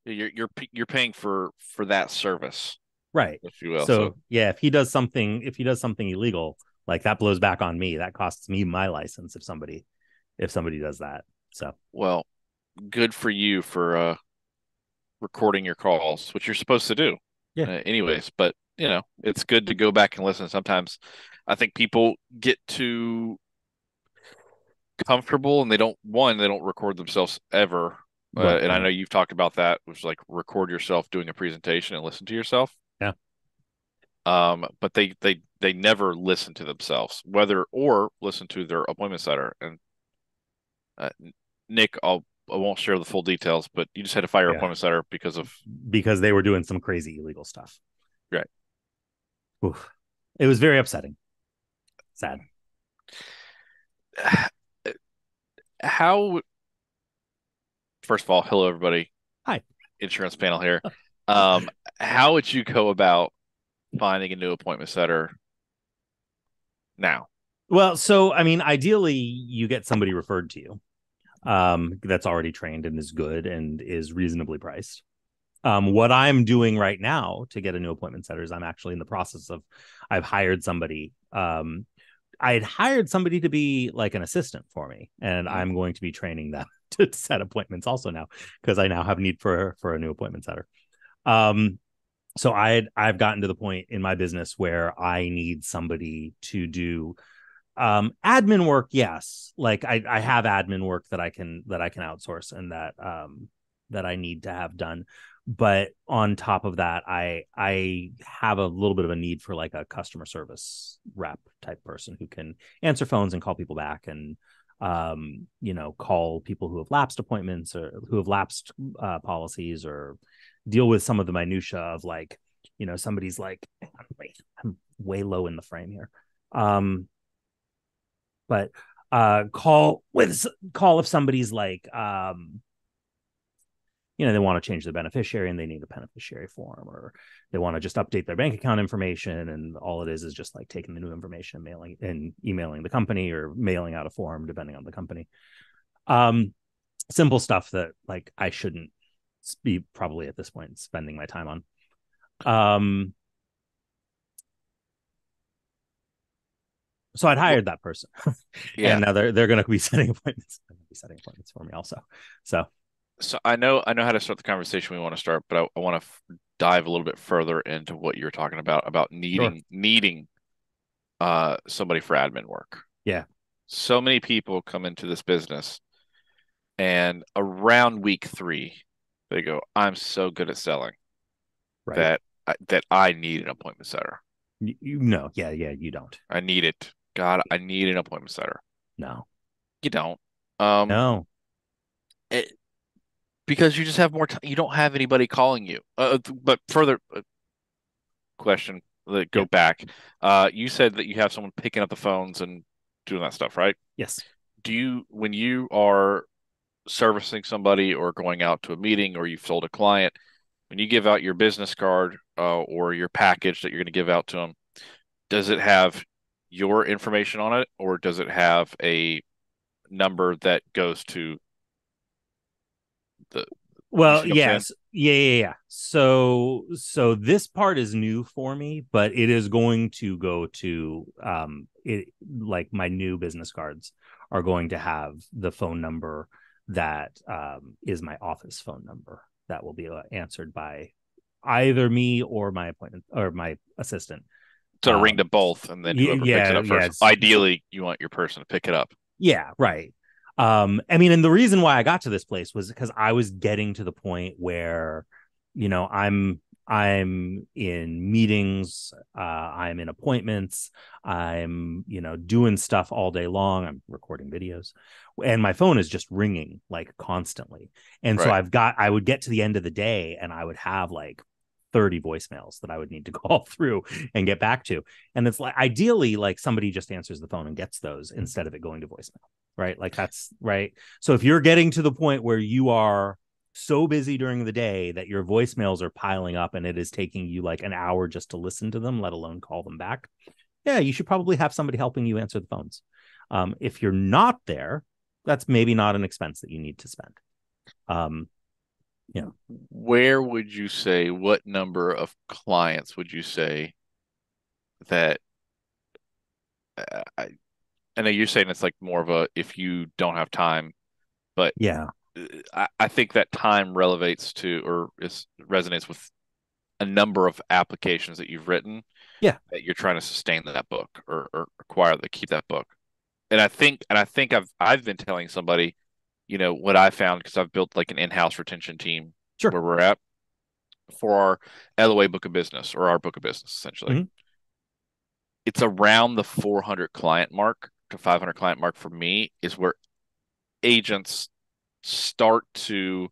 you're paying for that service, Right. if you will. So So yeah, if he does something illegal, like that blows back on me. That costs me my license if somebody does that. So well, good for you for recording your calls, which you're supposed to do, yeah. anyways. But it's good to go back and listen. Sometimes I think people get too comfortable and they don't record themselves ever. Well, And I yeah. know you've talked about that, which is like record yourself doing a presentation and listen to yourself. Yeah. But they never listen to themselves, whether or listen to their appointment setter. And uh, Nick, I won't share the full details, but you just had to fire Yeah. appointment setter because of Because they were doing some crazy illegal stuff. right. Oof. It was very upsetting. Sad. How, first of all, hello everybody, Hi. insurance panel here. Um, how would you go about finding a new appointment setter now? Well, so I mean, ideally, you get somebody referred to you that's already trained and is good and is reasonably priced. What I'm doing right now to get a new appointment setter is I'm actually in the process of I've hired somebody. I had hired somebody to be like an assistant for me, and Hmm? I'm going to be training them to set appointments also now because I now have need for a new appointment setter. Um, so I've gotten to the point in my business where I need somebody to do admin work. Yes, like I have admin work that I can outsource and that I need to have done. But on top of that, I have a little bit of a need for like a customer service rep type person who can answer phones and call people back and call people who have lapsed appointments or who have lapsed policies or deal with some of the minutia of like somebody's like wait, I'm way low in the frame here. um but call if somebody's like they want to change the beneficiary and they need a beneficiary form, or they want to just update their bank account information and all it is just like taking the new information and mailing and emailing the company or mailing out a form depending on the company. um Simple stuff that like I shouldn't be probably at this point spending my time on. um so I'd Well, hired that person yeah. and now they're going to be setting appointments for me also. So So I know how to start the conversation we want to start, but I want to dive a little bit further into what you're talking about sure. needing somebody for admin work. Yeah. So many people come into this business and around week three, they go, I'm so good at selling Right. that I need an appointment setter. You know, yeah, you don't. I need it. God, I need an appointment setter. No. You don't. Um, No. it, because you just have more time. You don't have anybody calling you. But further question, Yeah. go back. You said that you have someone picking up the phones and doing that stuff, right? Yes. When you are servicing somebody or going out to a meeting or you've sold a client, when you give out your business card or your package that you're going to give out to them, does it have your information on it or does it have a number that goes to the, you Well, see what I'm saying? yes. Yeah. So this part is new for me, but it is going to go to it like my new business cards are going to have the phone number that is my office phone number that will be answered by either me or my appointment or my assistant. So ring to both, and then whoever picks it Yeah, up yeah, first. so Ideally, you want your person to pick it up. yeah, right. I mean, and the reason why I got to this place was because I was getting to the point where, I'm in meetings, I'm in appointments, I'm, doing stuff all day long, I'm recording videos, and my phone is just ringing like constantly. And so Right. I would get to the end of the day and I would have like 30 voicemails that I would need to call through and get back to. And it's like ideally like somebody just answers the phone and gets those instead of it going to voicemail, right? Like that's right. So if you're getting to the point where you are so busy during the day that your voicemails are piling up and it is taking you like an hour just to listen to them, let alone call them back, yeah, you should probably have somebody helping you answer the phones. If you're not there, that's maybe not an expense that you need to spend. Um, Yeah. where would you say, what number of clients would you say that I know you're saying it's like more of a if you don't have time, but Yeah. I think that time relevates to or is resonates with a number of applications that you've written Yeah. that you're trying to sustain that book or acquire that keep that book. And I think I've been telling somebody, what I found because I've built like an in-house retention team Sure. where we're at for our LOA book of business or our book of business essentially. Hmm. It's around the 400 client mark to 500 client mark for me is where agents start to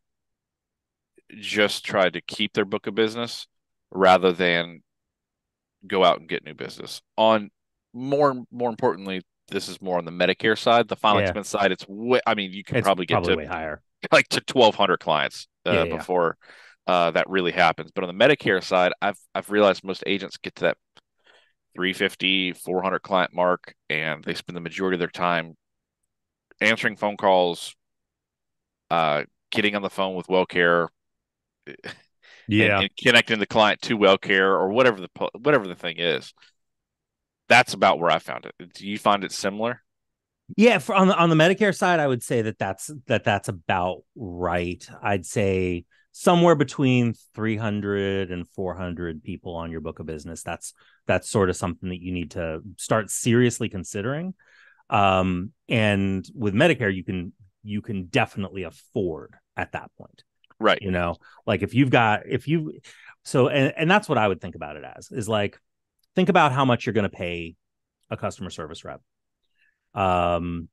just try to keep their book of business rather than go out and get new business. On more importantly, this is more on the Medicare side. The final Yeah. expense side, it's way, I mean, you can It's probably get probably to way higher. like to 1,200 clients Yeah. Yeah. before that really happens. But on the Medicare side, I've realized most agents get to that 350, 400 client mark, and they spend the majority of their time answering phone calls, uh, getting on the phone with WellCare, and, Yeah. and connecting the client to WellCare or whatever the thing is. That's about where I found it. Do you find it similar? Yeah, on the Medicare side, I would say that's about right. I'd say somewhere between 300 and 400 people on your book of business. That's sort of something that you need to start seriously considering. And with Medicare, you can definitely afford at that point. Right. Like and that's what I would think about it as is like think about how much you're going to pay a customer service rep. Um,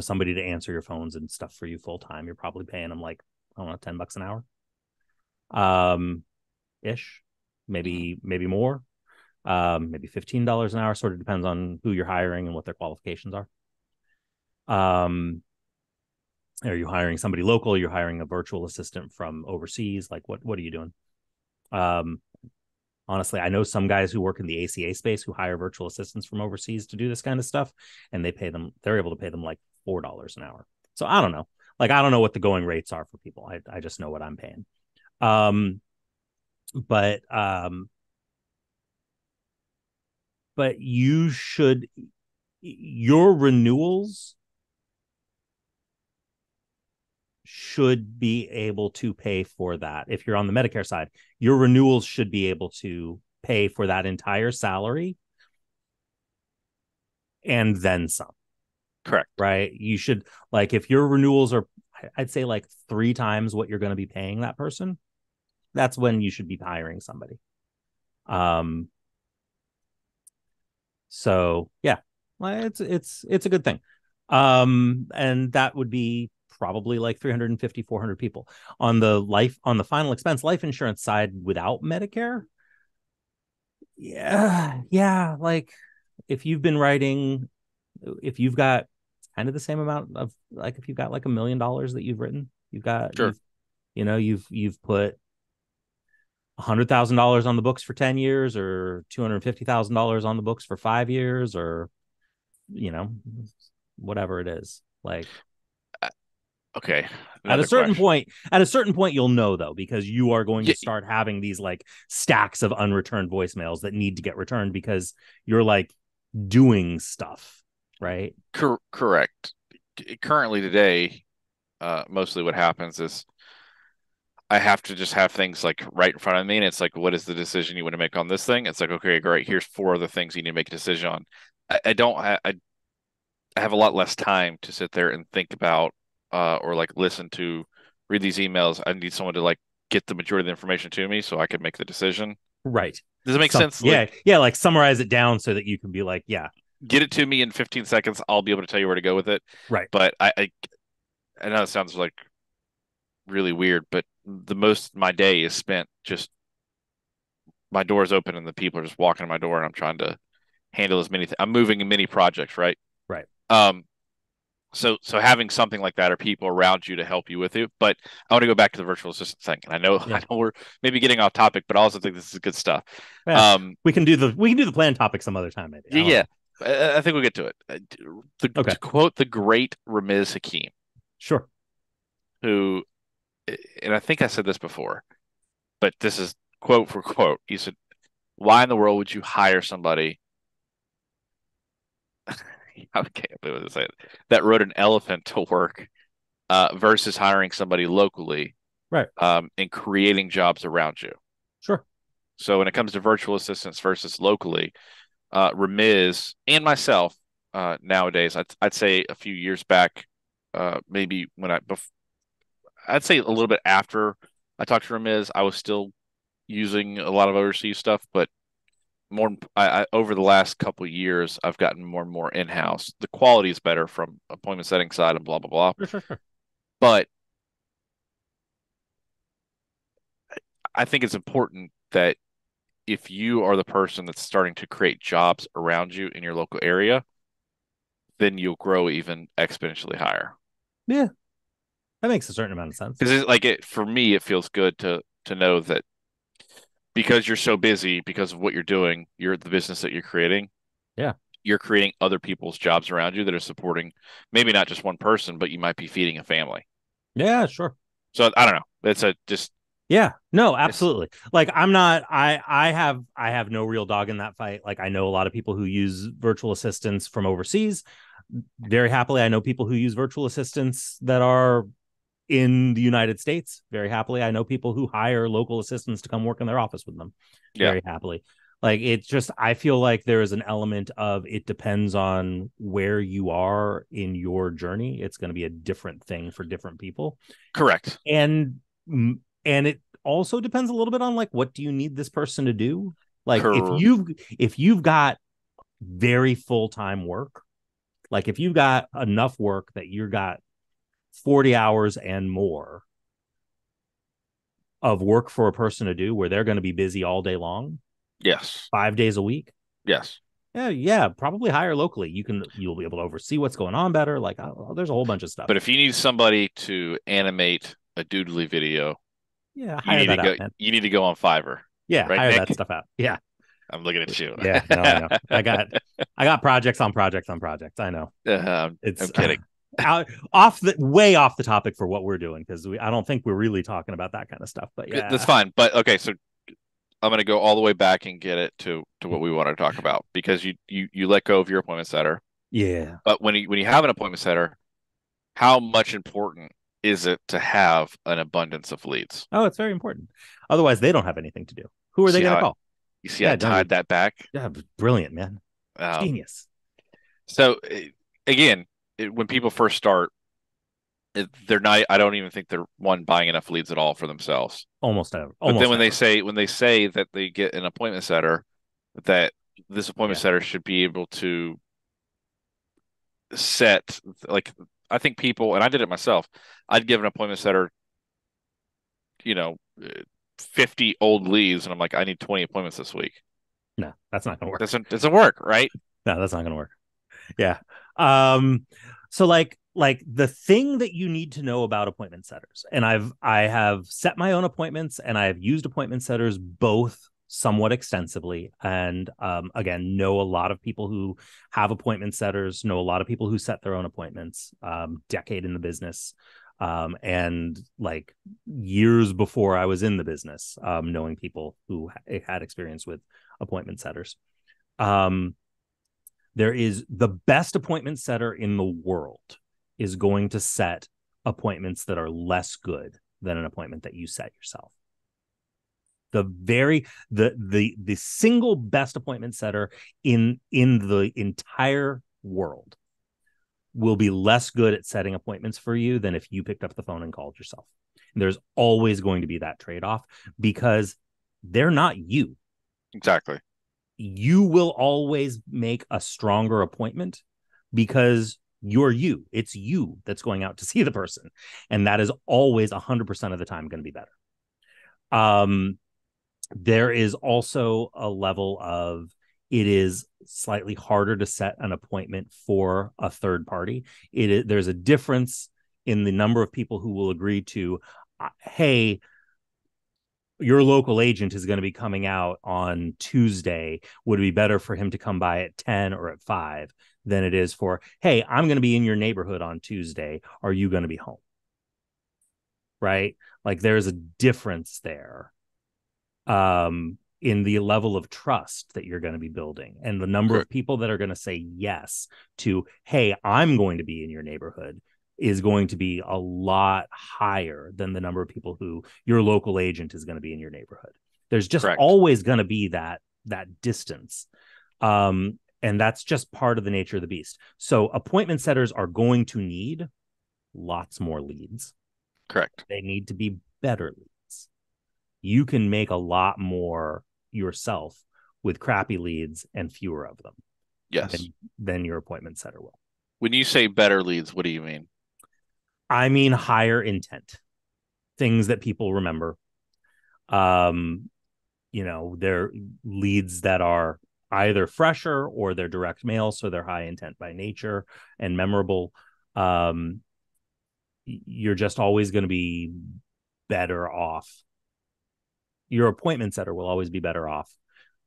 somebody to answer your phones and stuff for you full time. You're probably paying them like, I don't know, $10 an hour. Ish, Mhm. maybe more. Maybe $15 an hour. Sort of depends on who you're hiring and what their qualifications are. Are you hiring somebody local? You're hiring a virtual assistant from overseas. Like what are you doing? Um, Honestly, I know some guys who work in the ACA space who hire virtual assistants from overseas to do this kind of stuff, and they're able to pay them like $4 an hour. So I don't know. Like I don't know what the going rates are for people. I just know what I'm paying. Um, but but your renewals should be able to pay for that. If you're on the Medicare side, your renewals should be able to pay for that entire salary and then some. Correct. Right? You should like if your renewals are, I'd say like 3 times what you're going to be paying that person. That's when you should be hiring somebody. Um. So yeah, it's a good thing. And that would be probably like 350, 400 people on the final expense life insurance side without Medicare. Yeah, like if you've been writing, if you've got kind of the same amount of like if you've got like $1 million that you've written, Sure. you've put $100,000 on the books for 10 years or $250,000 on the books for 5 years or you know whatever it is like Uh, Okay. at a Another certain question. point at a certain point you'll know though because you are going to Yeah, start having these like stacks of unreturned voicemails that need to get returned because you're like doing stuff, right? correct. Currently today, mostly what happens is I have to just have things like right in front of me, and it's like, what is the decision you want to make on this thing? It's like, okay, great. Here's four other things you need to make a decision on. I don't. I have a lot less time to sit there and think about, or like listen to, read these emails. I need someone to like get the majority of the information to me so I can make the decision. Right. Does it make Some sense? Like, yeah, like summarize it down so that you can be like, yeah, get it to me in 15 seconds. I'll be able to tell you where to go with it. right. But I know it sounds like really weird, but the most of my day is spent just my door's open and the people are just walking in my door and I'm trying to handle as many I'm moving in many projects, right? Right. Um, so having something like that or people around you to help you with it. But I want to go back to the virtual assistant thing. And I know Yeah. I know we're maybe getting off topic, but I also think this is good stuff. Yeah. Um, We can do the plan topic some other time, maybe. I don't yeah, know. I think we'll get to it. Okay. To quote the great Ramiz Hakim, Sure. who and I think I said this before, but this is quote for quote. He said, "Why in the world would you hire somebody?" I can't believe what I said. That rode an elephant to work versus hiring somebody locally Right. and creating jobs around you. Sure. So when it comes to virtual assistants versus locally, Remiz and myself nowadays, I'd say a few years back, maybe I'd say a little bit after I talked to Remiz, I was still using a lot of overseas stuff, but more over the last couple of years, I've gotten more and more in-house. The quality is better from appointment setting side and blah blah blah. Sure, sure, sure. But I think it's important that if you are the person that's starting to create jobs around you in your local area, then you'll grow even exponentially higher. Yeah, that makes a certain amount of sense. Because it for me, it feels good to know that because you're so busy because of what you're doing, you're the business that you're creating. Yeah. You're creating other people's jobs around you that are supporting maybe not just one person, but you might be feeding a family. Yeah, sure. So I don't know. It's a just Yeah, no, it's absolutely. Like I'm not I have no real dog in that fight. Like I know a lot of people who use virtual assistants from overseas. Very happily, I know people who use virtual assistants that are in the United States. Very happily, I know people who hire local assistants to come work in their office with them. yeah, Very happily. Like it's just I feel like there is an element of it depends on where you are in your journey. It's going to be a different thing for different people. correct. And and it also depends a little bit on like what do you need this person to do. Like Cor if you've got very full-time work, like if you've got enough work that you've got 40 hours and more of work for a person to do where they're going to be busy all day long, yes. 5 days a week, Yes. yeah, probably hire locally. You'll be able to oversee what's going on better. Like there's a whole bunch of stuff. But if you need somebody to animate a doodly video, Yeah, hire that out, man. you need to go on Fiverr. Yeah, Right, hire Nick? that stuff out. Yeah. I'm looking at you. Yeah, no, I know. I got projects on projects on projects. I know. I'm It's kidding. way off the topic for what we're doing because I don't think we're really talking about that kind of stuff. But That's yeah, fine. But okay, so I'm going to go all the way back and get it to what we want to talk about because you let go of your appointment setter. yeah. But when you have an appointment setter, how much important is it to have an abundance of leads? Oh, it's very important. Otherwise, they don't have anything to do. Who You are they see going to how call? you see I Yeah, no, tied that back? yeah, brilliant, man, Um, genius. so again, when people first start, they're not. I don't even think they're one buying enough leads at all for themselves. Almost ever. But then Almost never. when they say that they get an appointment setter, that this appointment Yeah. setter should be able to set like I think people and I did it myself. I'd give an appointment setter, you know, 50 old leads, and I'm like, I need 20 appointments this week. No, that's not going to work. Doesn't work, right? No, that's not going to work. Yeah. Um. So like the thing that you need to know about appointment setters, and I have set my own appointments, and I've used appointment setters both somewhat extensively, and again know a lot of people who have appointment setters, know a lot of people who set their own appointments. Decade in the business. And like years before I was in the business, knowing people who had experience with appointment setters. Um, there is the best appointment setter in the world is going to set appointments that are less good than an appointment that you set yourself. The single best appointment setter in the entire world will be less good at setting appointments for you than if you picked up the phone and called yourself. And there's always going to be that trade-off because they're not you. Exactly. You will always make a stronger appointment because you're you. It's you that's going out to see the person. And that is always 100% of the time going to be better. There is also a level of it is slightly harder to set an appointment for a third party. There's a difference in the number of people who will agree to, hey, your local agent is going to be coming out on Tuesday. Would it be better for him to come by at 10 or at 5 than it is for, hey, I'm going to be in your neighborhood on Tuesday. Are you going to be home? right? Like there's a difference there in the level of trust that you're going to be building and the number of Correct. people that are going to say yes to, hey, I'm going to be in your neighborhood is going to be a lot higher than the number of people who your local agent is going to be in your neighborhood. There's just Correct. always going to be that distance. And that's just part of the nature of the beast. So appointment setters are going to need lots more leads. Correct. They need to be better leads. You can make a lot more yourself with crappy leads and fewer of them Yes. than your appointment setter will. When you say better leads, what do you mean? I mean higher intent, things that people remember. They're leads that are either fresher or they're direct mail, so they're high intent by nature and memorable. You're just always going to be better off. Your appointment setter will always be better off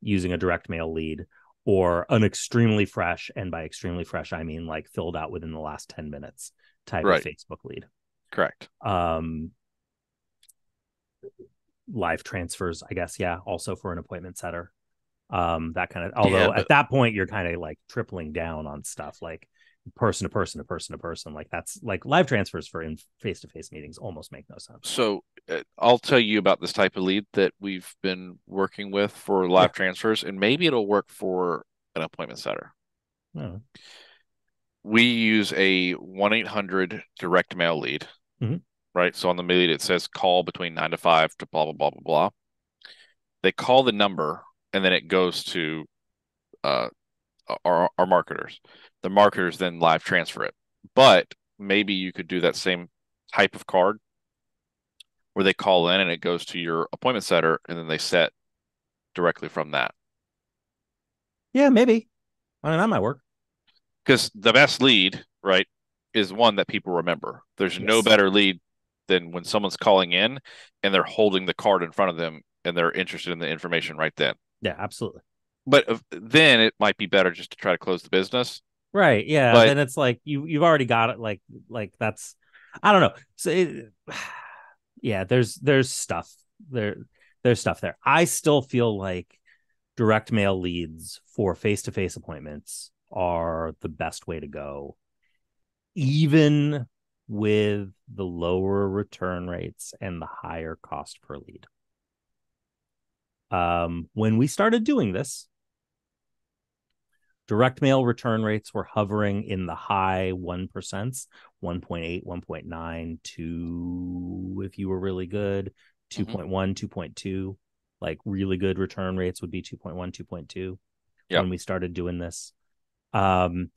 using a direct mail lead or an extremely fresh, and by extremely fresh, I mean like filled out within the last 10 minutes type of Facebook lead. Correct. Live transfers, I guess, yeah, also for an appointment setter. That kind of, although at that point you're kind of like tripling down on stuff like person to person to person to person. Like that's like live transfers for in face-to-face meetings almost make no sense. So I'll tell you about this type of lead that we've been working with for live transfers, and maybe it'll work for an appointment setter. Oh. We use a 1-800 direct mail lead, right? So on the lead, it says call between 9 to 5 to blah, blah, blah, blah, blah. They call the number, and then it goes to our marketers. The marketers then live transfer it. But maybe you could do that same type of card where they call in and it goes to your appointment setter, and then they set directly from that. Yeah, maybe. I mean, that might work. Because the best lead, right, is one that people remember. There's no better lead than when someone's calling in and they're holding the card in front of them and they're interested in the information right then. Yeah, absolutely. But then it might be better just to try to close the business. Right. Yeah. But then it's like you've already got it. Like that's, I don't know. So yeah, there's stuff there. There's stuff there. I still feel like direct mail leads for face-to-face appointments are the best way to go, even with the lower return rates and the higher cost per lead. When we started doing this, direct mail return rates were hovering in the high 1%, 1.8, 1.9, 2 if you were really good, 2.1, 2.2. Like really good return rates would be 2.1, 2.2 when we started doing this. You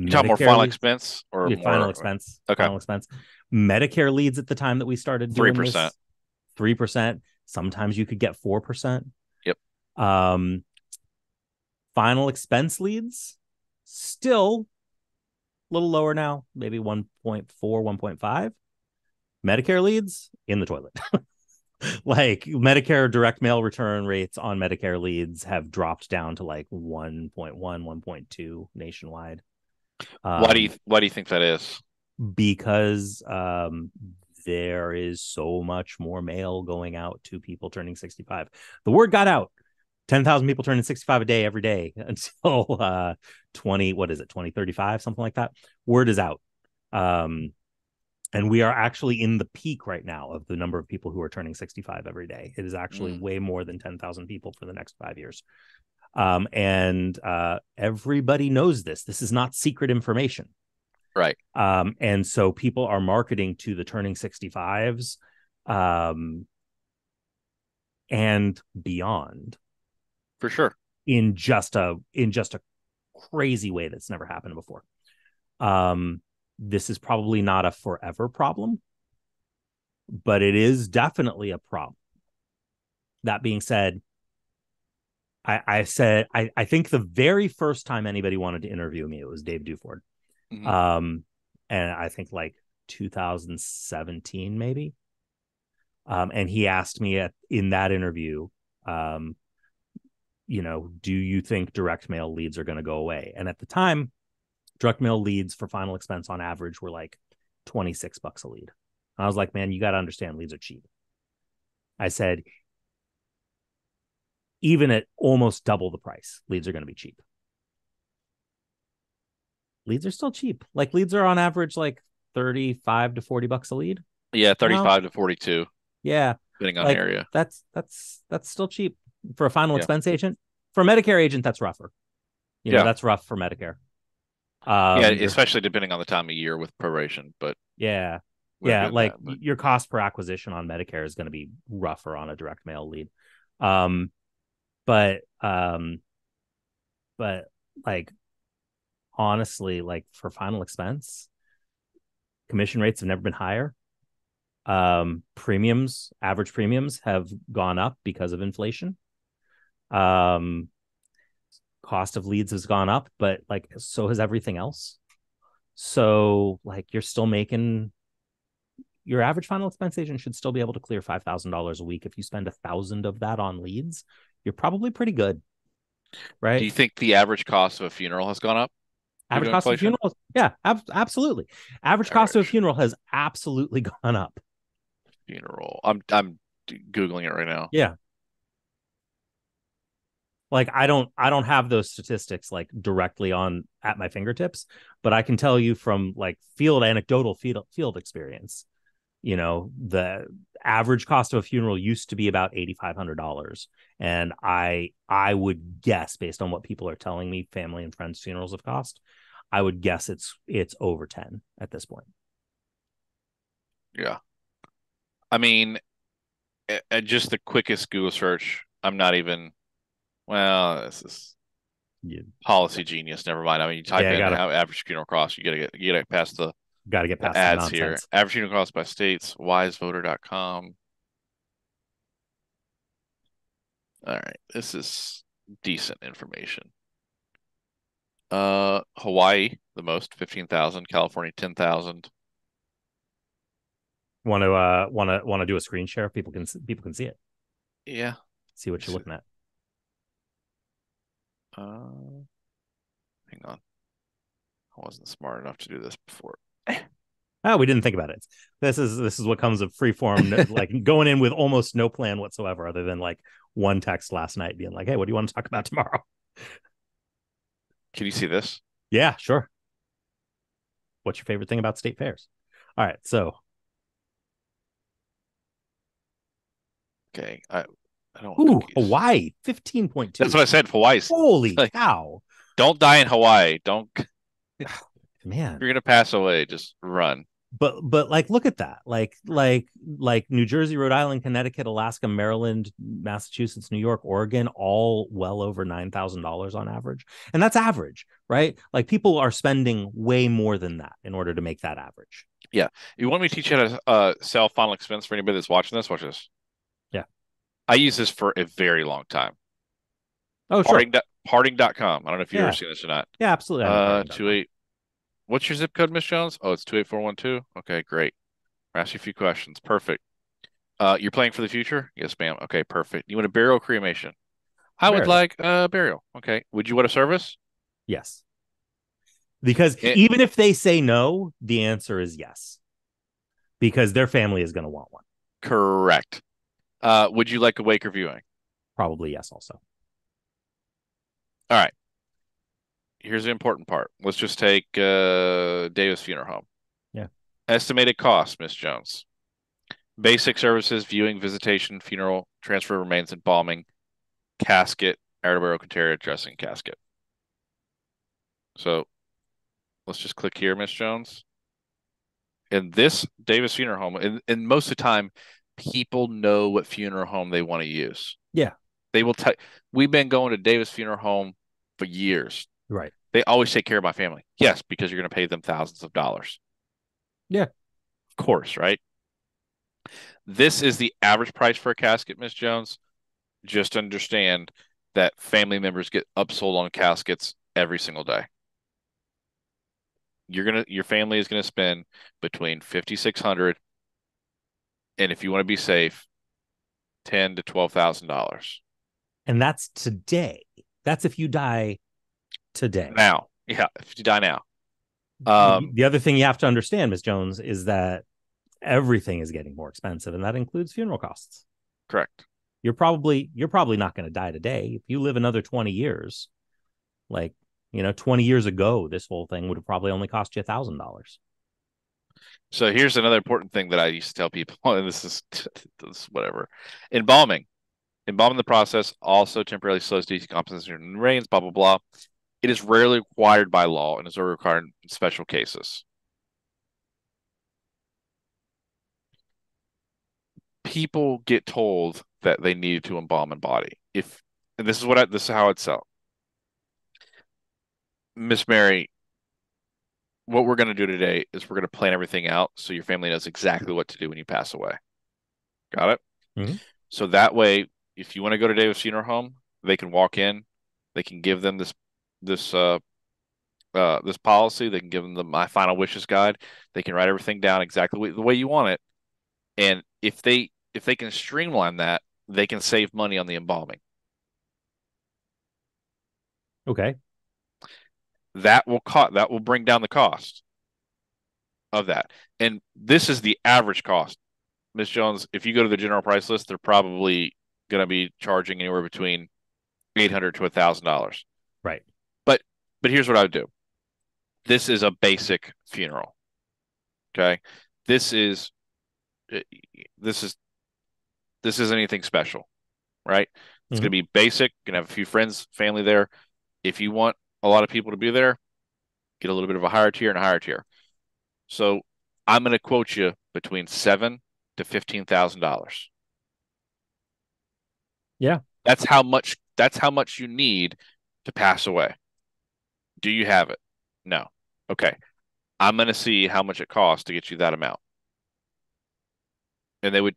talk more final expense or more final expense? Okay. Final expense. Medicare leads at the time that we started doing 3%. This, 3%. Sometimes you could get 4%. Yep. Final expense leads still a little lower now, maybe 1.4, 1.5. Medicare leads in the toilet. Like Medicare direct mail return rates on Medicare leads have dropped down to like 1.1, 1.2 nationwide. Why do you think that is? Because there is so much more mail going out to people turning 65. The word got out. 10,000 people turning 65 a day every day until 2035, something like that. Word is out. And we are actually in the peak right now of the number of people who are turning 65 every day. It is actually way more than 10,000 people for the next 5 years. And everybody knows this. This is not secret information. Right. And so people are marketing to the turning 65s and beyond. For sure. In just a crazy way that's never happened before. This is probably not a forever problem, but it is definitely a problem. That being said, I think the very first time anybody wanted to interview me, it was Dave Duford. And I think like 2017, maybe. And he asked me in that interview, do you think direct mail leads are going to go away? And at the time, direct mail leads for final expense on average were like $26 a lead. I was like, man, you got to understand, leads are cheap. I said, even at almost double the price, leads are going to be cheap. Leads are still cheap. Like leads are on average like 35 to $40 a lead. Yeah, Now, 35 to 42, yeah, depending on like area. that's still cheap for a final Yeah. expense agent. For a Medicare agent, that's rougher. Yeah. That's rough for Medicare. Yeah, Your especially depending on the time of year with proration, but Yeah. we don't Yeah. get into Like that. But your cost per acquisition on Medicare is going to be rougher on a direct mail lead. Um, but, um, but like, honestly, like for final expense, commission rates have never been higher. Average premiums have gone up because of inflation. Um, Cost of leads has gone up, but like, so has everything else. So, like, you're still making your average final expense agent should still be able to clear $5,000 a week. If you spend 1,000 of that on leads, you're probably pretty good, do right? you think the average cost of a funeral has gone up due to Average cost of a inflation? funeral, yeah, absolutely. Average cost of a Average funeral has absolutely gone up. funeral. I'm googling it right now. Yeah, like I don't have those statistics like directly on at my fingertips, but I can tell you from like anecdotal field experience. The average cost of a funeral used to be about $8,500, and I would guess, based on what people are telling me, family and friends funerals have cost, I would guess it's over 10 at this point. Yeah. I mean, just the quickest Google search. I'm not even, well, this is You, policy genius. Never mind. I mean, you type yeah, in gotta how average funeral cost, you gotta past gotta get the past the ads here. nonsense. Average funeral cost by states, wisevoter.com. All right, this is decent information. Hawaii, the most, 15,000, California, 10,000. Want to do a screen share? People can see it, Yeah. see what you're looking at. Uh, hang on. I wasn't smart enough to do this before. Oh, we didn't think about it. This is what comes of freeform, like going in with almost no plan whatsoever, other than like one text last night being like, "Hey, what do you want to talk about tomorrow?" Can you see this? Yeah, sure. What's your favorite thing about state fairs? All right, so Okay. I don't want cookies. Hawaii 15.2. That's what I said. Hawaii's Holy like, cow, don't die in Hawaii. Don't, man! you're gonna pass away. Just run. But like, look at that. Like New Jersey, Rhode Island, Connecticut, Alaska, Maryland, Massachusetts, New York, Oregon, all well over $9,000 on average, and that's average, right? Like people are spending way more than that in order to make that average. Yeah. You want me to teach you how to sell final expense for anybody that's watching this? Watch this. Yeah. I use this for a very long time. Oh, sure. Parting.com. I don't know if you've ever Yeah. seen this or not. Yeah, absolutely. I know Two parting.com. eight. What's your zip code, Miss Jones? Oh, it's 28412. Okay, great. I'll ask you a few questions. Perfect. You're playing for the future? Yes, ma'am. Okay, perfect. You want a burial cremation? I would Burial. like burial. Okay. Would you want a service? Yes. Because even if they say no, the answer is yes. Because their family is going to want one. Correct. Would you like a wake or viewing? Probably yes, also. All right. Here's the important part. Let's just take Davis Funeral Home. Yeah. Estimated cost, Miss Jones. Basic services, viewing, visitation, funeral, transfer of remains, embalming, casket, Artibaro Cantera dressing casket. So let's just click here, Miss Jones. In this Davis Funeral Home, and most of the time, people know what funeral home they want to use. Yeah. They will tell. We've been going to Davis Funeral Home for years. Right. They always take care of my family. Yes, because you're going to pay them thousands of dollars. Yeah. Of course, right? This is the average price for a casket, Miss Jones. Just understand that family members get upsold on caskets every single day. Your family is gonna spend between 5,600 and, if you want to be safe, $10,000 to $12,000. And that's today. That's if you die today. Now, yeah, if you die now. The other thing you have to understand, Ms. Jones, is that everything is getting more expensive, and that includes funeral costs. Correct. You're probably not going to die today. If you live another 20 years, like, 20 years ago, this whole thing would have probably only cost you $1,000. So here's another important thing that I used to tell people, and this is whatever. Embalming. Embalming the process also temporarily slows decomposition and remains, blah, blah, blah. It is rarely required by law and is only required in special cases. People get told that they need to embalm a body. And this is how it's sold. Miss Mary, what we're going to do today is we're going to plan everything out so your family knows exactly what to do when you pass away. Got it? Mm-hmm. So that way, if you want to go to Davis Funeral Home, they can walk in, they can give them this policy, they can give them my final wishes guide, they can write everything down exactly the way you want it, and if they can streamline that, they can save money on the embalming. Okay. That will bring down the cost of that. And this is the average cost. Miss Jones, if you go to the general price list, they're probably going to be charging anywhere between $800 to $1,000. Right. But here's what I would do. This is a basic funeral. Okay. This isn't anything special, right? It's going to be basic. Going to have a few friends, family there. If you want a lot of people to be there, get a little bit of a higher tier and a higher tier. So I'm going to quote you between $7,000 to $15,000. Yeah. That's how much you need to pass away. Do you have it? No. Okay. I'm going to see how much it costs to get you that amount. And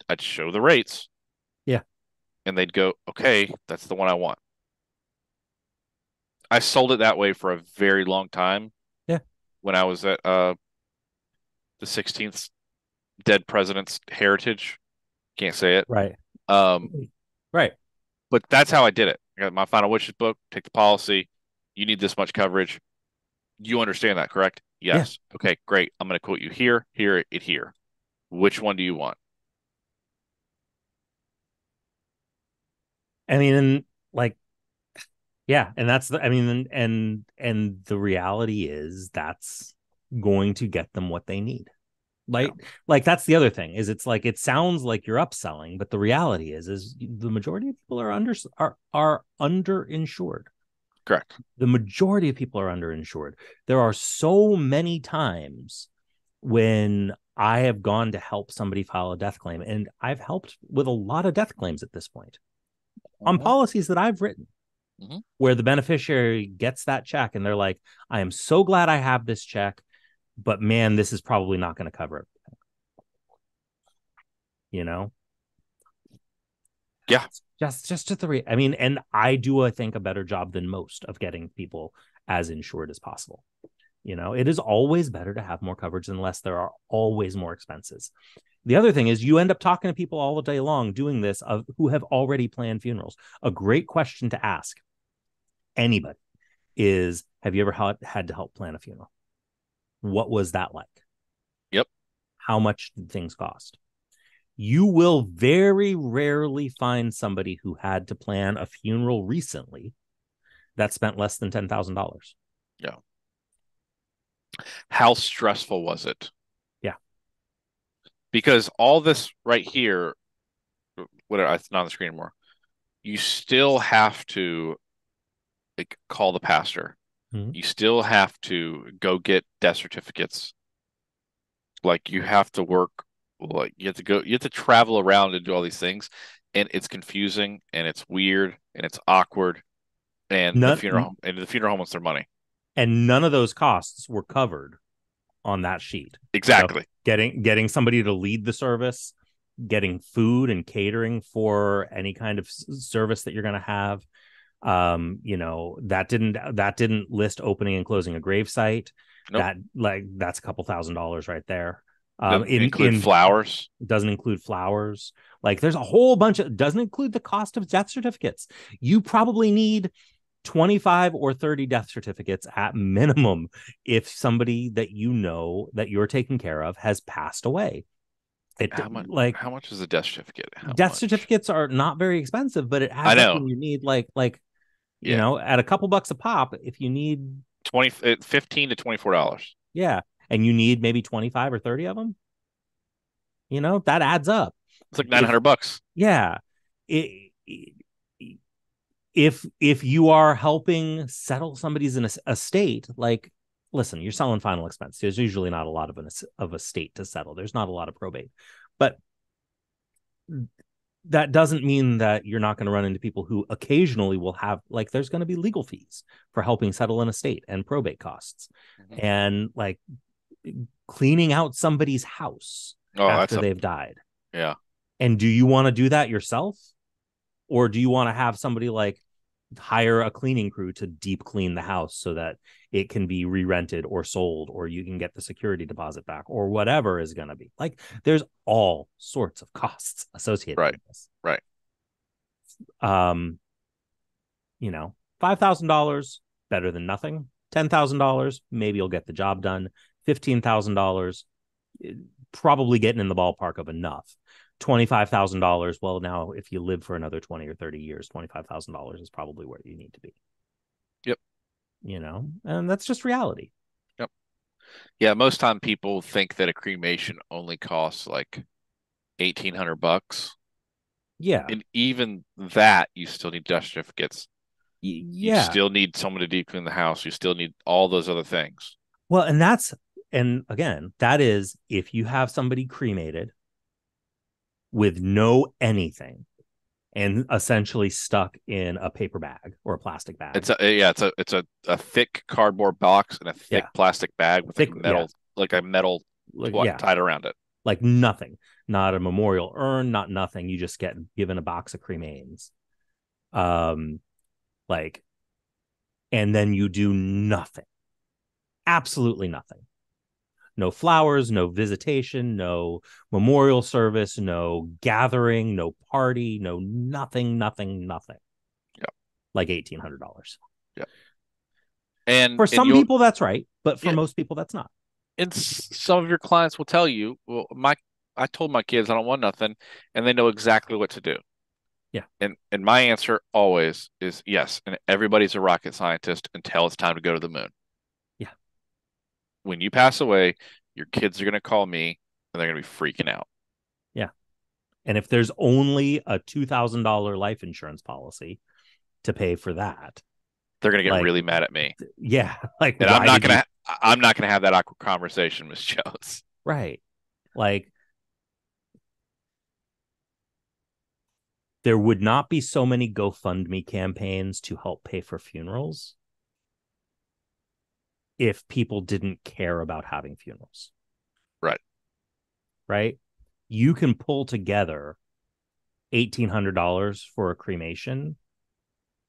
I'd show the rates. Yeah. And they'd go, okay, that's the one I want. I sold it that way for a very long time. Yeah. When I was at the 16th Dead President's Heritage. Can't say it. Right. Right. But that's how I did it. I got my final wishes book, take the policy. You need this much coverage. You understand that, correct? Yes. Yeah. Okay, great. I'm going to quote you here, here, here. Which one do you want? I mean, like, yeah, and that's and the reality is that's going to get them what they need. Like that's the other thing is it's like it sounds like you're upselling, but the reality is the majority of people are underinsured. Correct. The majority of people are underinsured. There are so many times when I have gone to help somebody file a death claim, and I've helped with a lot of death claims at this point on policies that I've written, where the beneficiary gets that check and they're like, I am so glad I have this check, but man, this is probably not going to cover it. Yeah. Just I mean, and I do, I think, a better job than most of getting people as insured as possible. It is always better to have more coverage unless there are always more expenses. The other thing is you end up talking to people all the day long doing this who have already planned funerals. A great question to ask anybody is, have you ever had to help plan a funeral? What was that like? Yep. How much did things cost? You will very rarely find somebody who had to plan a funeral recently that spent less than $10,000. Yeah. How stressful was it? Yeah. Because all this right here, whatever, it's not on the screen anymore. You still have to call the pastor. Mm-hmm. You still have to go get death certificates. Like you have to work. Like you have to travel around and do all these things, and it's confusing and it's weird and it's awkward, and the funeral home wants their money, and none of those costs were covered on that sheet. Exactly. Getting somebody to lead the service, getting food and catering for any kind of service that you're going to have. That didn't list opening and closing a gravesite. Nope. That's a couple $1,000s right there. Include flowers. It doesn't include flowers. Like there's a whole bunch of, doesn't include the cost of death certificates. You probably need 25 or 30 death certificates at minimum if somebody that that you're taking care of has passed away. It How much? like How much is a death certificate? How death much? certificates are not very expensive, but it I adds up know. when you need Yeah, at a couple bucks a pop. If you need 15 to $24. yeah, and you need maybe 25 or 30 of them, that adds up. It's like nine If hundred bucks. yeah, it, if you are helping settle somebody's in estate, like listen, you're selling final expense. There's usually not a lot of a state to settle. There's not a lot of probate, but that doesn't mean that you're not going to run into people who occasionally will have like there's going to be legal fees for helping settle an estate and probate costs Mm-hmm. and like cleaning out somebody's house Oh, after they've died. yeah. And do you want to do that yourself? Or do you want to have somebody like hire a cleaning crew to deep clean the house so that it can be re-rented or sold, or you can get the security deposit back, or whatever is going to be like? There's all sorts of costs associated Right. with this. Right. um $5,000 better than nothing. $10,000 maybe you'll get the job done. $15,000 probably getting in the ballpark of enough. $25,000, well, now if you live for another 20 or 30 years, $25,000 is probably where you need to be. Yep. And that's just reality. Yep. Yeah, most time people think that a cremation only costs like 1,800 bucks. Yeah. And even that, you still need death certificates. You Yeah. still need someone to deep clean the house. You still need all those other things. Well, and again, that is if you have somebody cremated with no anything and essentially stuck in a paper bag or a plastic bag. It's a thick cardboard box and a thick Yeah. plastic bag with Thick, yeah. like a metal Yeah. tied around it. Like nothing, not a memorial urn, not nothing. You just get given a box of cremains. Like, and then you do nothing, absolutely nothing. No flowers, no visitation, no memorial service, no gathering, no party, no nothing, nothing, nothing. Yeah. Like $1,800. Yeah. And For some you'll people, that's right. But for yeah, most people, that's not. and some of your clients will tell you, well, I told my kids I don't want nothing, and they know exactly what to do. Yeah. And my answer always is yes. And everybody's a rocket scientist until it's time to go to the moon. Yeah. When you pass away, your kids are going to call me and they're going to be freaking out. Yeah. And if there's only a $2,000 life insurance policy to pay for that, they're going to get like, really mad at me. Yeah. Like, and why did you? I'm not going to have that awkward conversation, Miss Jones. Right. Like, there would not be so many GoFundMe campaigns to help pay for funerals if people didn't care about having funerals. Right. Right. You can pull together $1,800 for a cremation.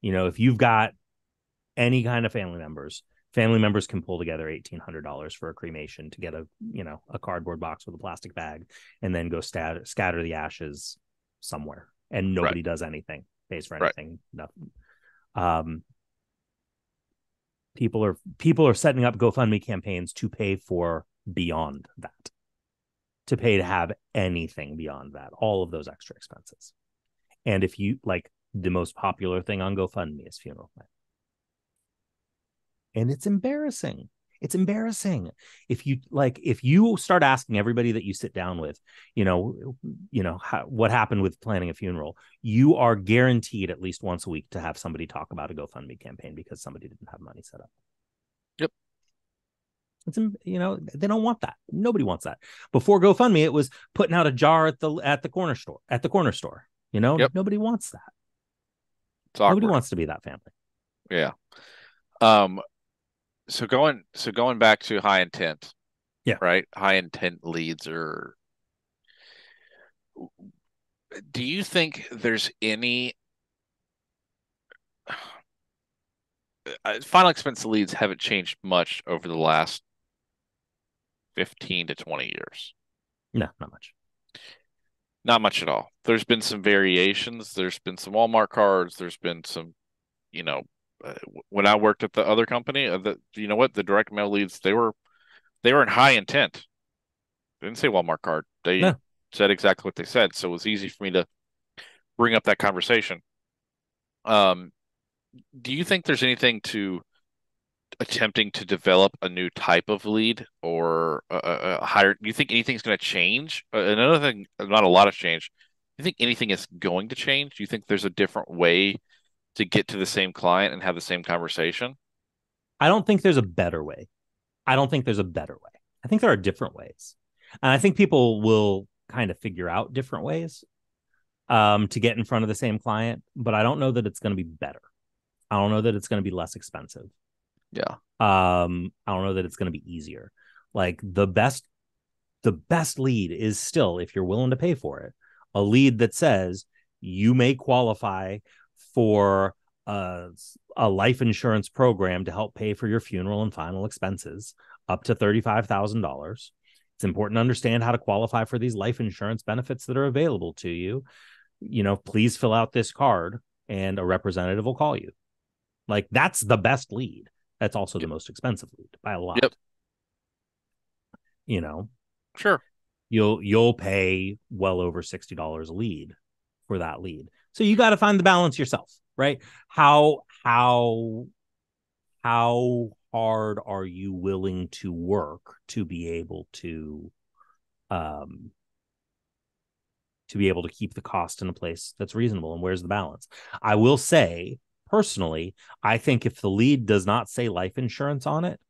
If you've got any kind of family members can pull together $1,800 for a cremation to get a cardboard box with a plastic bag and then go scatter the ashes somewhere, and nobody does anything, pays for anything. Right. Nothing. People are setting up GoFundMe campaigns to pay for beyond that, to pay to have anything beyond that, all of those extra expenses. And if you like, the most popular thing on GoFundMe is funeral plan. And it's embarrassing. It's embarrassing. If you start asking everybody that you sit down with, what happened with planning a funeral, you are guaranteed at least once a week to have somebody talk about a GoFundMe campaign because somebody didn't have money set up. Yep. It's, they don't want that. Nobody wants that. Before GoFundMe, it was putting out a jar at the corner store. Yep. Nobody wants that. Nobody wants to be that family. Yeah. So going back to high intent. Yeah. Right. High intent leads do you think there's any final expense leads haven't changed much over the last 15 to 20 years? No, not much. Not much at all. There's been some variations. There's been some Walmart cards. There's been some, when I worked at the other company, the direct mail leads, they were in high intent. They didn't say Walmart card. They said exactly what they said. So it was easy for me to bring up that conversation. Um, do you think there's anything to attempting to develop a new type of lead or a higher? Do you think anything's going to change? Another thing, not a lot of change. Do you think anything is going to change? Do you think there's a different way to get to the same client and have the same conversation? I don't think there's a better way. I don't think there's a better way. I think there are different ways. And I think people will kind of figure out different ways to get in front of the same client, but I don't know that it's going to be better. I don't know that it's going to be less expensive. Yeah. I don't know that it's going to be easier. Like the best lead is still, if you're willing to pay for it, a lead that says you may qualify for a life insurance program to help pay for your funeral and final expenses up to $35,000. It's important to understand how to qualify for these life insurance benefits that are available to you. Please fill out this card and a representative will call you. Like, that's the best lead. That's also the Yep. most expensive lead by a Yep. lot. You know, Sure. you'll pay well over $60 a lead for that lead. So you got to find the balance yourself, right? How hard are you willing to work to be able to um keep the cost in a place that's reasonable, and where's the balance? I will say personally, I think if the lead does not say life insurance on it,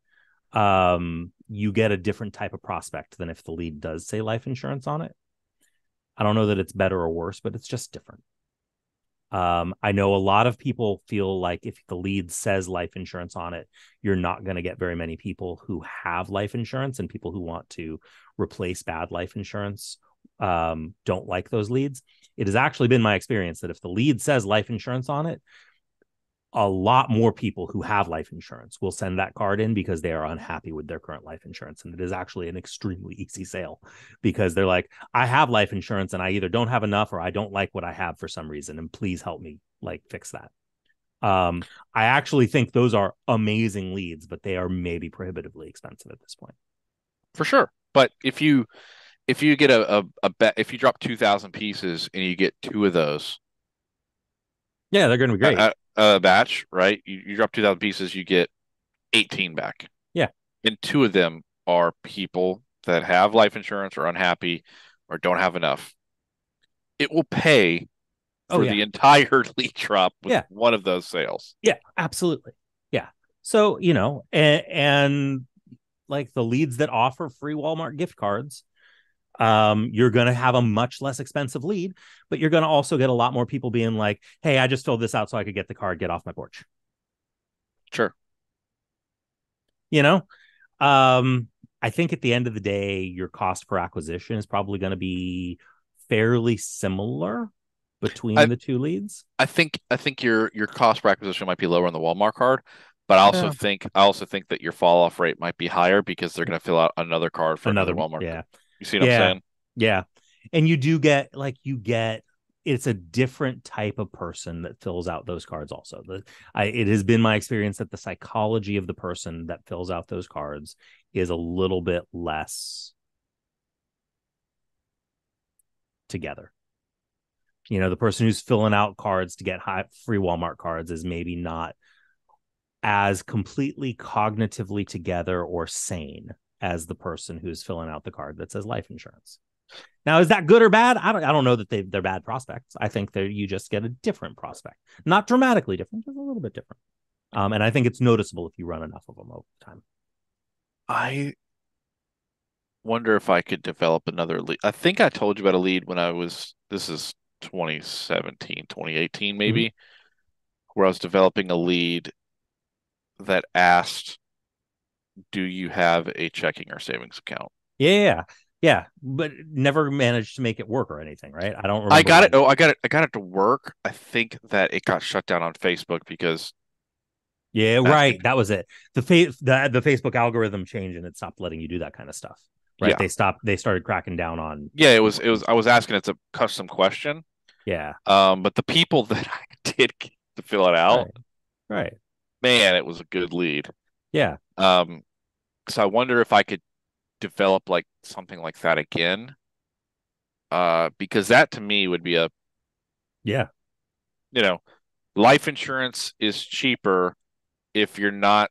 you get a different type of prospect than if the lead does say life insurance on it. I don't know that it's better or worse, but it's just different. I know a lot of people feel like if the lead says life insurance on it, you're not going to get very many people who have life insurance, and people who want to replace bad life insurance don't like those leads. It has actually been my experience that if the lead says life insurance on it, a lot more people who have life insurance will send that card in because they are unhappy with their current life insurance. And it is actually an extremely easy sale because they're like, I have life insurance and I either don't have enough or I don't like what I have for some reason. And please help me like fix that. I actually think those are amazing leads, but they are maybe prohibitively expensive at this point. For sure. But if you get a bet, if you drop 2,000 pieces and you get two of those Yeah, they're going to be great. a batch, right? You drop 2,000 pieces, you get 18 back. Yeah. And two of them are people that have life insurance or unhappy or don't have enough. It will pay Oh, for yeah. the entire lead drop with Yeah. one of those sales. Yeah, absolutely. Yeah. So, and like the leads that offer free Walmart gift cards, you're going to have a much less expensive lead, but you're going to also get a lot more people being like, hey, I just filled this out so I could get the card, get off my porch. Sure. You know, um, I think at the end of the day, your cost per acquisition is probably going to be fairly similar between I, the two leads. I think your cost per acquisition might be lower on the Walmart card, but Yeah. I also think that your fall off rate might be higher because they're going to fill out another card for another Another, Walmart. yeah. You see what I'm Yeah. saying? Yeah. And you do get it's a different type of person that fills out those cards also. It has been my experience that the psychology of the person that fills out those cards is a little bit less together. The person who's filling out cards to get free Walmart cards is maybe not as completely cognitively together or sane as the person who's filling out the card that says life insurance. Now, is that good or bad? I don't know that they're bad prospects. I think you just get a different prospect, not dramatically different, just a little bit different. And I think it's noticeable if you run enough of them over time. I wonder if I could develop another lead. I think I told you about a lead this is 2017, 2018 Mm-hmm. maybe, where I was developing a lead that asked, do you have a checking or savings account? Yeah, yeah, but never managed to make it work or anything, right? I don't I remember got why. it. Oh, I got it to work. I think that it got shut down on Facebook because Yeah, asking, right. That was it. The Facebook algorithm changed and it stopped letting you do that kind of stuff. Right? yeah, They started cracking down on. yeah, it was I was asking it's a custom question. Yeah. But the people that I did get to fill it out, Right. Right. man, it was a good lead. Yeah. Um, so I wonder if I could develop like something like that again. because that to me would be a, Yeah. you know, life insurance is cheaper if you're not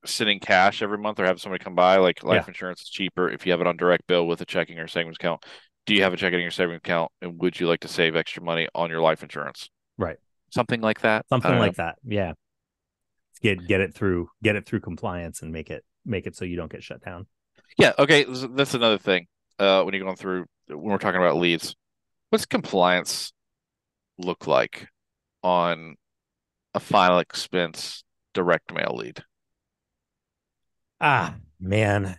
sending cash every month or have somebody come by. Like Yeah. life insurance is cheaper if you have it on direct bill with a checking or savings account. Do you have a checking or savings account, and would you like to save extra money on your life insurance? Right. Something like that. I Something don't know. like that. Yeah. Get it through compliance and make it so you don't get shut down. Yeah. Okay. That's another thing. When you're going through, when we're talking about leads, what's compliance look like on a final expense direct mail lead? Ah, man.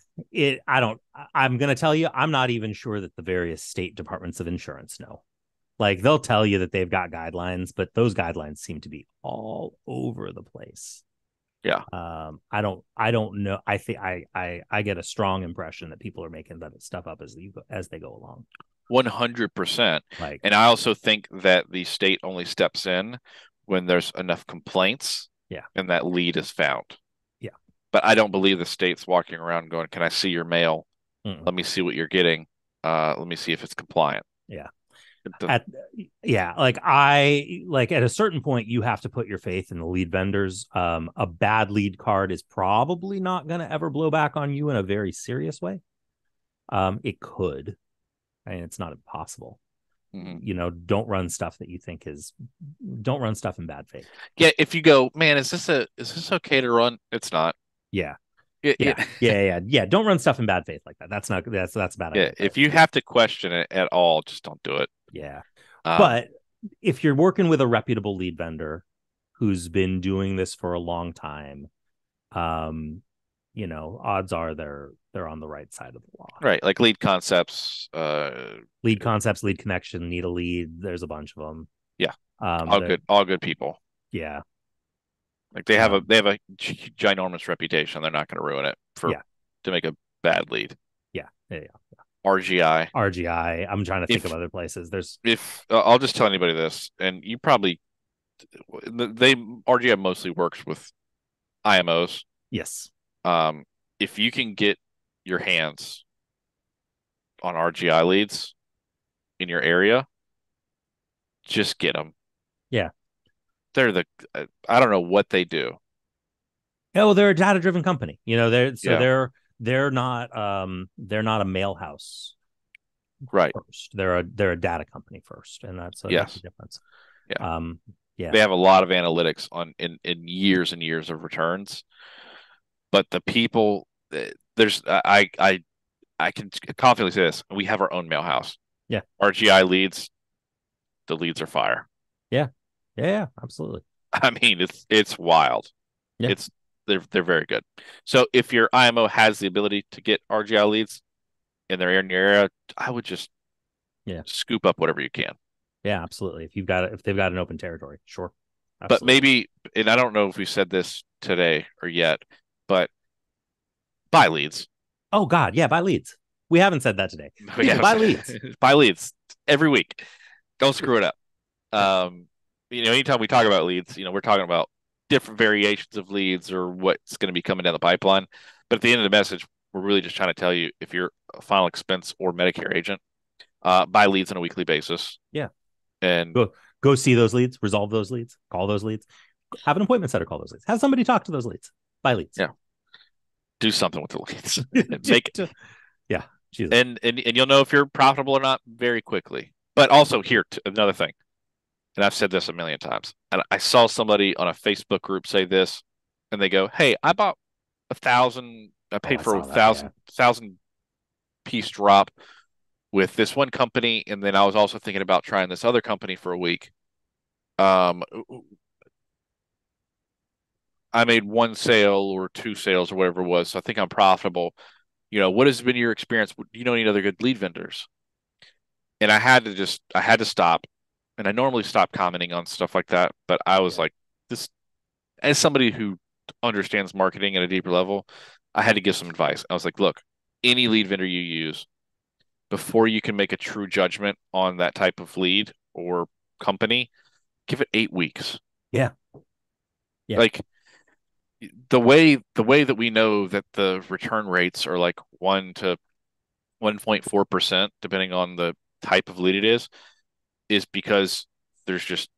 I'm going to tell you, I'm not even sure that the various state departments of insurance know. Like they'll tell you that they've got guidelines, but those guidelines seem to be all over the place. Yeah. I don't know. I think I get a strong impression that people are making that stuff up as they go along. 100%. Like, And I also think that the state only steps in when there's enough complaints yeah, and that lead is found. yeah. But I don't believe the state's walking around going, "Can I see your mail? Mm-mm. Let me see what you're getting. Let me see if it's compliant." Yeah. The, At yeah, like I like at a certain point you have to put your faith in the lead vendors. A bad lead card is probably not going to ever blow back on you in a very serious way. It could. I mean, it's not impossible. mm-hmm. Don't run stuff that you think is don't run stuff in bad faith. Yeah, if you go, man, is this okay to run? It's not. Yeah. It, Yeah. it, Yeah. Don't run stuff in bad faith like that. That's a bad yeah, idea. if you have to question it at all, just don't do it. Yeah. Um, But if you're working with a reputable lead vendor who's been doing this for a long time, um, odds are they're on the right side of the law. right, like lead concepts. Lead concepts, lead connection, need a lead. There's a bunch of them. Yeah, Um, all good people. yeah. Like they have a ginormous reputation. They're not going to ruin it Yeah. to make a bad lead. Yeah. RGI. RGI. I'm trying to think of If other places. There's if I'll just tell anybody this, and you probably they RGI mostly works with IMOs. yes. Um, if you can get your hands on RGI leads in your area, just get them. Yeah. They're the I don't know what they do. Oh, they're a data driven company. Yeah, they're not a mail house right. first. They're a data company first, and that's the Yes. difference. Yeah. Yeah. They have a lot of analytics on in years and years of returns, but the people there's I can confidently say this. We have our own mail house. Yeah. RGI leads, the leads are fire. Yeah. Yeah. Absolutely. I mean, it's wild. Yeah. It's they're very good. So if your IMO has the ability to get RGI leads and they're in your area, I would just Yeah. scoop up whatever you can. Yeah. Absolutely. If they've got an open territory, sure. But Absolutely. maybe, and I don't know if we said this today or yet, but buy leads. Oh God. Yeah. Buy leads. We haven't said that today. People buy leads. Buy leads every week. Don't screw it up. Yeah. Anytime we talk about leads, we're talking about different variations of leads or what's going to be coming down the pipeline. But at the end of the message, we're really just trying to tell you if you're a final expense or Medicare agent, buy leads on a weekly basis. Yeah. And go see those leads, resolve those leads, call those leads, have an appointment setter call those leads, have somebody talk to those leads, buy leads. Yeah. Do something with the leads. Make yeah. Jesus. And you'll know if you're profitable or not very quickly. But also here, another thing, and I've said this a million times, and I saw somebody on a Facebook group say this, and they go, "Hey, I bought 1,000. I paid for a thousand piece drop with this one company, and then I was also thinking about trying this other company for a week. I made one sale or two sales or whatever it was, so I think I'm profitable. What has been your experience? Do you know any other good lead vendors?" And I had to stop. And I normally stop commenting on stuff like that, but I was like, this, as somebody who understands marketing at a deeper level, I had to give some advice. I was like, look, any lead vendor you use, before you can make a true judgment on that type of lead or company, give it 8 weeks. Yeah. Yeah. Like the way that we know that the return rates are like 1 to 1.4%, depending on the type of lead it is because there's just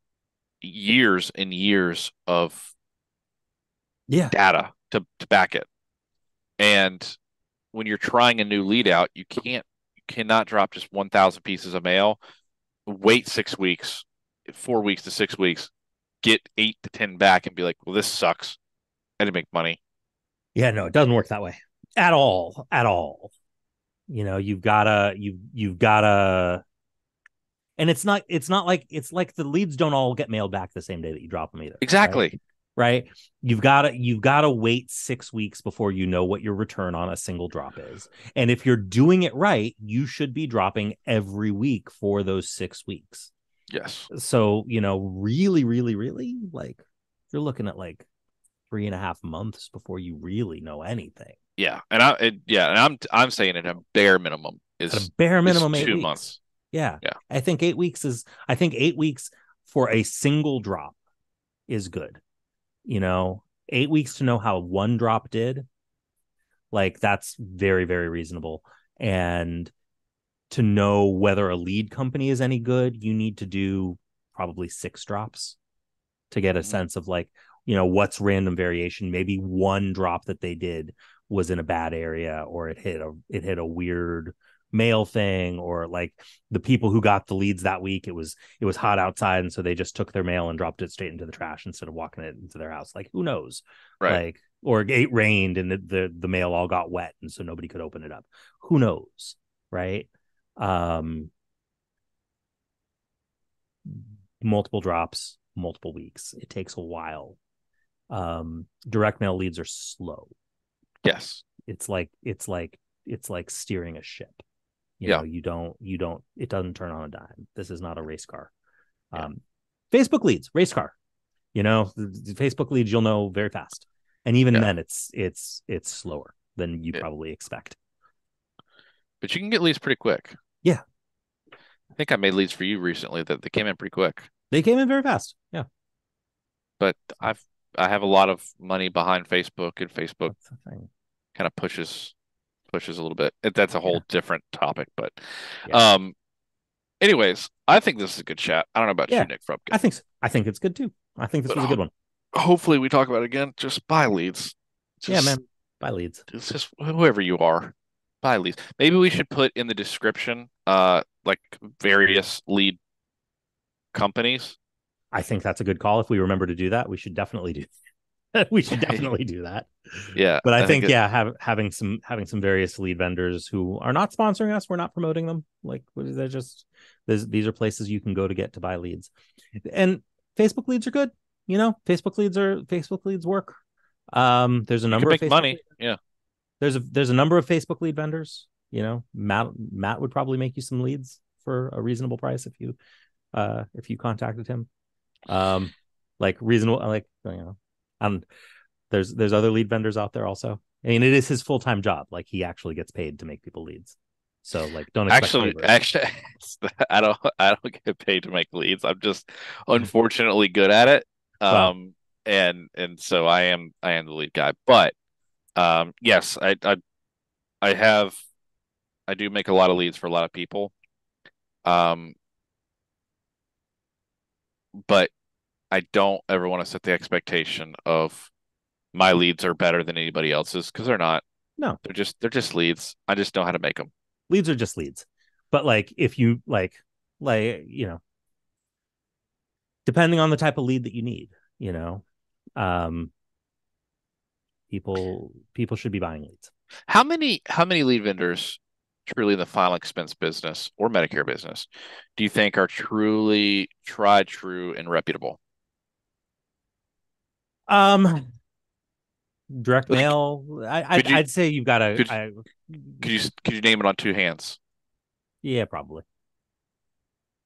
years and years of Yeah. data to back it. And when you're trying a new lead out, you cannot drop just 1,000 pieces of mail, wait 6 weeks, 4 weeks to 6 weeks, get 8 to 10 back and be like, well, this sucks. I didn't make money. Yeah, no, it doesn't work that way at all. At all. You've gotta, and it's not like it's like the leads don't all get mailed back the same day that you drop them either. Right. Exactly. Right. You've got to wait 6 weeks before you know what your return on a single drop is. And if you're doing it right, you should be dropping every week for those 6 weeks. Yes. So, really, really, really, like, you're looking at like 3.5 months before you really know anything. Yeah. And I'm saying it a bare minimum At a is bare is minimum, eight 2 months. weeks. Yeah. Yeah. I think 8 weeks for a single drop is good. 8 weeks to know how one drop did, like, that's very, very reasonable. And to know whether a lead company is any good, you need to do probably 6 drops to get a Mhm. sense of, like, what's random variation. Maybe one drop that they did was in a bad area, or it hit a weird mail thing, or like the people who got the leads that week, it was hot outside, and so they just took their mail and dropped it straight into the trash instead of walking it into their house. Like, who knows? Right. Like, or it rained and the mail all got wet and so nobody could open it up. Who knows? Right. um Multiple drops, multiple weeks, it takes a while. Direct mail leads are slow. Yes. It's like steering a ship. Yeah. It doesn't turn on a dime. This is not a race car. Yeah. Facebook leads, race car. The Facebook leads, you'll know very fast, and even Yeah. then it's slower than you Yeah. probably expect. But you can get leads pretty quick. Yeah, I think I made leads for you recently that they came in pretty quick. they came in very fast. Yeah, But I have a lot of money behind Facebook, and Facebook that's the thing. kind of pushes a little bit. That's a Yeah, whole different topic, but yeah, um anyways, I think this is a good chat. I don't know about you, yeah. Nick I Frupkin, think so. I think it's good too. I think this but was a good one. hopefully we talk about it again. Just buy leads. Yeah, Just man. Buy leads. just whoever you are, buy leads. Maybe we should put in the description like various lead companies. I think that's a good call. If we remember to do that, we should definitely do. We should definitely do that. Yeah, But I I think think, it yeah, having some various lead vendors who are not sponsoring us, we're not promoting them. Like, they're just these are places you can go to get to buy leads, and Facebook leads are good. Facebook leads work. There's a you can number of make Facebook money. Yeah. there's a number of Facebook lead vendors. Matt would probably make you some leads for a reasonable price if you contacted him. Like, reasonable, like, and there's other lead vendors out there also. I mean, it is his full-time job. Like, he actually gets paid to make people leads. So, like, don't expect favors. Actually, I don't get paid to make leads. I'm just unfortunately good at it. Well, And so I am the lead guy. But yes, I have I do make a lot of leads for a lot of people. Um, but I don't ever want to set the expectation of my leads are better than anybody else's, because they're not. no, They're just leads. I just know how to make them. leads are just leads. But, like, if you like, depending on the type of lead that you need, um, people should be buying leads. How many lead vendors truly in the final expense business or Medicare business do you think are truly tried, true, and reputable? Um, Direct Like, mail. could you I'd say you've got to. could could you name it on two hands? Yeah, probably.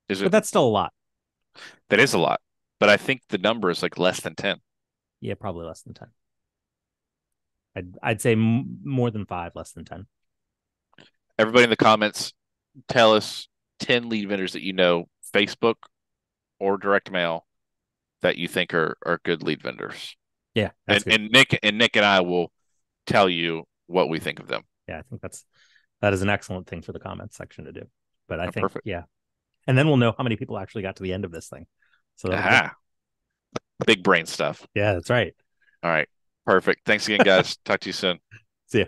Is But it that's still a lot. that is a lot, but I think the number is like less than 10. Yeah, probably less than 10. I'd say more than 5, less than 10. Everybody in the comments, tell us 10 lead vendors that you know, Facebook or direct mail, that you think are good lead vendors. Yeah, And that's good. and Nick and I will tell you what we think of them. Yeah, I think That is an excellent thing for the comments section to do. But I think, Perfect. yeah. And then we'll know how many people actually got to the end of this thing. So that'll be good. Aha. Big brain stuff. Yeah, that's right. All right. Perfect. Thanks again, guys. Talk to you soon. See ya.